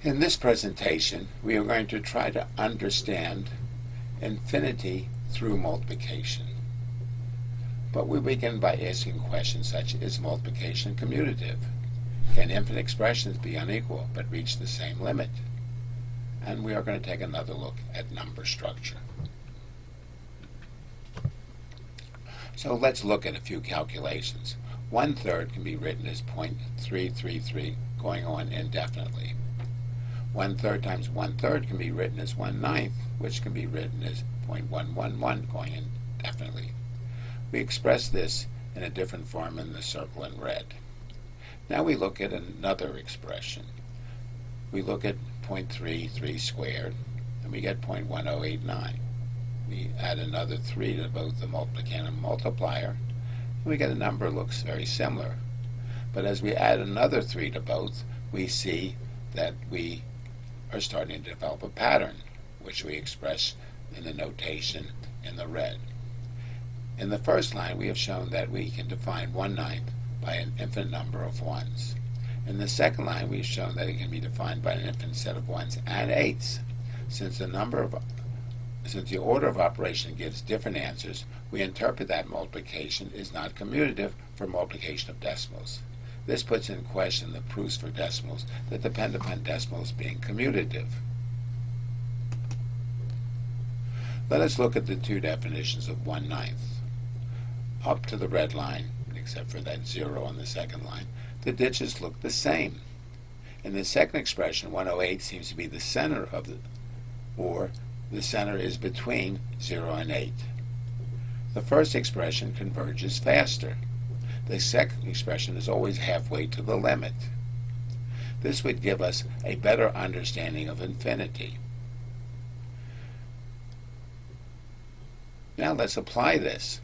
In this presentation, we are going to try to understand infinity through multiplication. But we begin by asking questions such as, is multiplication commutative? Can infinite expressions be unequal but reach the same limit? And we are going to take another look at number structure. So let's look at a few calculations. 1/3 can be written as 0.333 going on indefinitely. 1/3 times 1/3 can be written as 1/9, which can be written as 0.111 going indefinitely. We express this in a different form in the circle in red. Now we look at another expression. We look at 0.33 squared, and we get 0.1089. We add another 3 to both the multiplicand and multiplier, and we get a number that looks very similar. But as we add another 3 to both, we see that we are starting to develop a pattern, which we express in the notation in the red. In the first line, we have shown that we can define 1/9 by an infinite number of ones. In the second line, we've shown that it can be defined by an infinite set of ones and eights. Since the order of operation gives different answers, we interpret that multiplication is not commutative for multiplication of decimals. This puts in question the proofs for decimals that depend upon decimals being commutative. Let us look at the two definitions of 1/9. Up to the red line, except for that 0 on the second line, the digits look the same. In the second expression, 108 seems to be the center of the center is between 0 and 8. The first expression converges faster. The second expression is always halfway to the limit. This would give us a better understanding of infinity. Now let's apply this.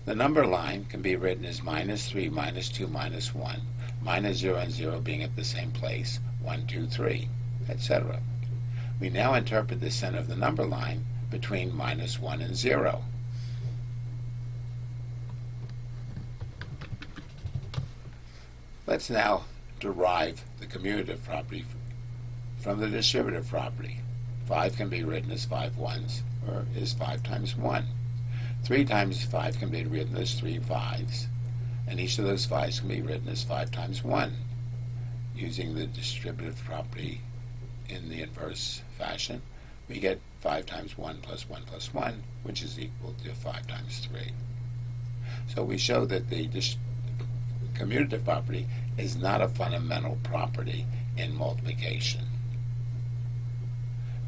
The number line can be written as -3, -2, -1, -0 and 0 being at the same place, 1, 2, 3, etc. We now interpret the center of the number line between -1 and 0. Let's now derive the commutative property from the distributive property. 5 can be written as 5 ones, or is 5 times 1. 3 times 5 can be written as 3 5s, and each of those 5s can be written as 5 times 1. Using the distributive property in the inverse fashion, we get 5 times 1 plus 1 plus 1, which is equal to 5 times 3. So we show that the commutative property is not a fundamental property in multiplication.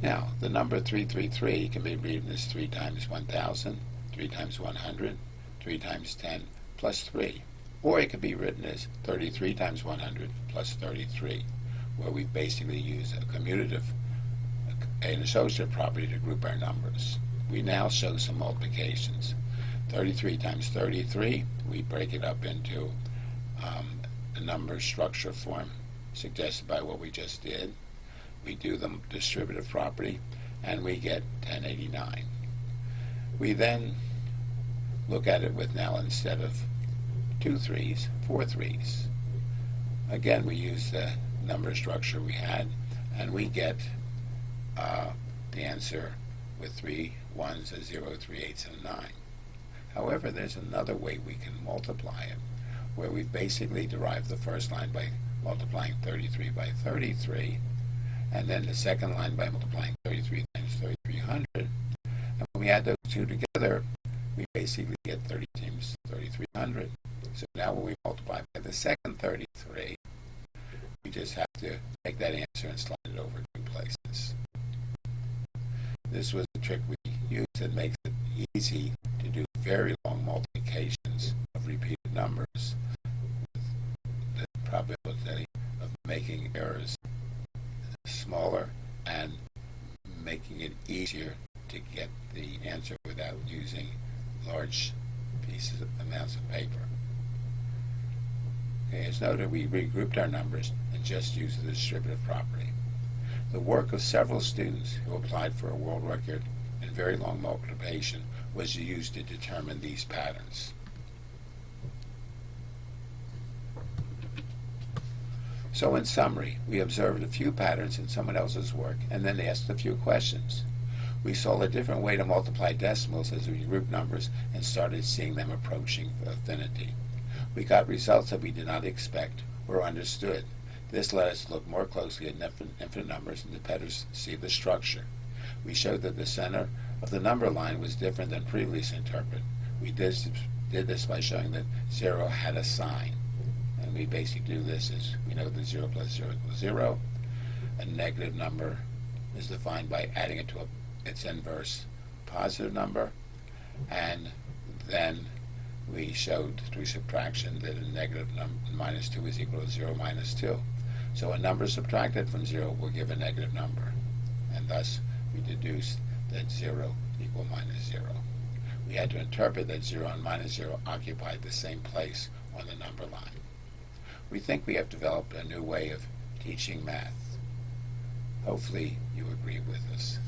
Now, the number 333 can be written as 3 times 1,000, 3 times 100, 3 times 10 plus 3. Or it could be written as 33 times 100 plus 33, where we basically use an associative property to group our numbers. We now show some multiplications. 33 times 33, we break it up into a number structure form suggested by what we just did. We do the distributive property, and we get 1089. We then look at it with now, instead of 2 3s, 4 3s. Again, we use the number structure we had, and we get the answer with 3 1s, a 0, 3 8s, and a 9. However, there's another way we can multiply it, where we basically derive the first line by multiplying 33 by 33, and then the second line by multiplying 33 times 3300. And when we add those two together, we basically get 30 times 3300. So now when we multiply by the second 33, we just have to take that answer and slide it over 2 places. This was a trick we used that makes it easy to do very long multiplications of repeated numbers, with the probability of making errors smaller and making it easier to get the answer without using large amounts of paper. Okay, as noted, we regrouped our numbers and just used the distributive property. The work of several students who applied for a world record in very long multiplication was used to determine these patterns. So in summary, we observed a few patterns in someone else's work and then asked a few questions. We saw a different way to multiply decimals as we grouped numbers and started seeing them approaching affinity. We got results that we did not expect or understood. This led us to look more closely at infinite numbers and to better see the structure. We showed that the center of the number line was different than previously interpreted. We did this by showing that 0 had a sign. And we basically do this as we know that 0 plus 0 equals 0. A negative number is defined by adding it to its inverse positive number. And then we showed through subtraction that a negative number minus 2 is equal to 0 minus 2. So a number subtracted from 0 will give a negative number. And thus we deduced that 0 equal minus 0. We had to interpret that 0 and minus 0 occupied the same place on the number line. We think we have developed a new way of teaching math. Hopefully you agree with us.